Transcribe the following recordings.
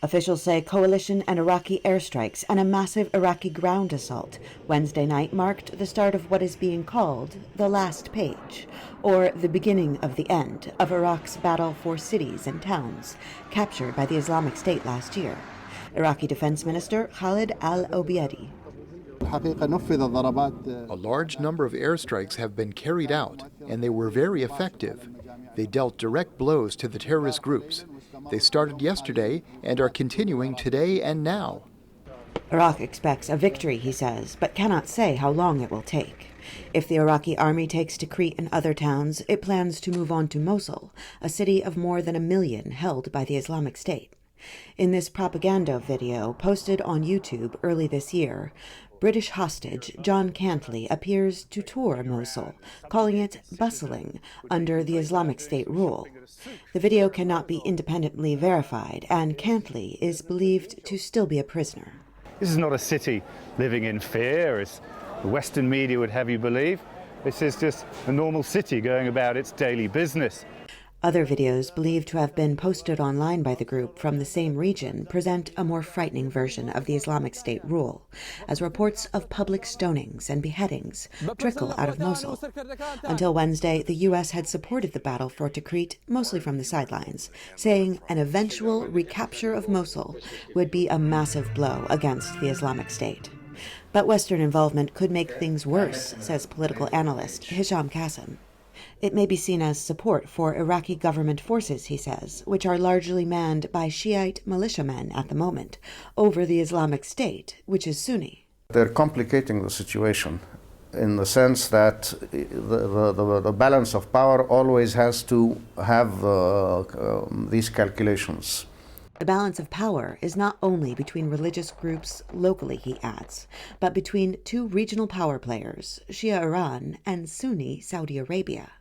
Officials say coalition and Iraqi airstrikes and a massive Iraqi ground assault Wednesday night marked the start of what is being called the last page, or the beginning of the end of Iraq's battle for cities and towns captured by the Islamic State last year. Iraqi Defense Minister Khalid al-Obeidi. A large number of airstrikes have been carried out, and they were very effective. They dealt direct blows to the terrorist groups. They started yesterday and are continuing today and now. Iraq expects a victory, he says, but cannot say how long it will take. If the Iraqi army takes Tikrit and other towns, it plans to move on to Mosul, a city of more than 1 million held by the Islamic State. In this propaganda video posted on YouTube early this year, British hostage John Cantley appears to tour Mosul, calling it bustling under the Islamic State rule. The video cannot be independently verified, and Cantley is believed to still be a prisoner. This is not a city living in fear, as the Western media would have you believe. This is just a normal city going about its daily business. Other videos believed to have been posted online by the group from the same region present a more frightening version of the Islamic State rule, as reports of public stonings and beheadings trickle out of Mosul. Until Wednesday, the U.S. had supported the battle for Tikrit, mostly from the sidelines, saying an eventual recapture of Mosul would be a massive blow against the Islamic State. But Western involvement could make things worse, says political analyst Hisham Kassim. It may be seen as support for Iraqi government forces, he says, which are largely manned by Shiite militiamen at the moment, over the Islamic State, which is Sunni. They're complicating the situation in the sense that the balance of power always has to have these calculations. The balance of power is not only between religious groups locally, he adds, but between two regional power players, Shia Iran and Sunni Saudi Arabia.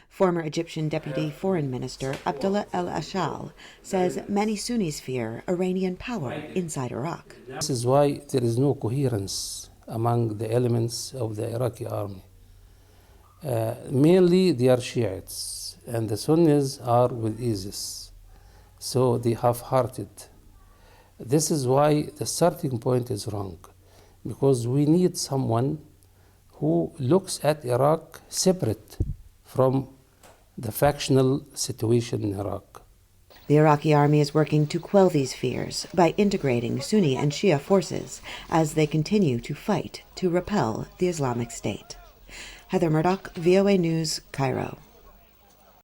Former Egyptian Deputy Foreign Minister Abdullah El-Ashal says many Sunnis fear Iranian power inside Iraq. This is why there is no coherence among the elements of the Iraqi army. Mainly they are Shiites, and the Sunnis are with ISIS. So they half-hearted. This is why the starting point is wrong, because we need someone who looks at Iraq separate from the factional situation in Iraq. The Iraqi army is working to quell these fears by integrating Sunni and Shia forces as they continue to fight to repel the Islamic State. Heather Murdock, VOA News, Cairo.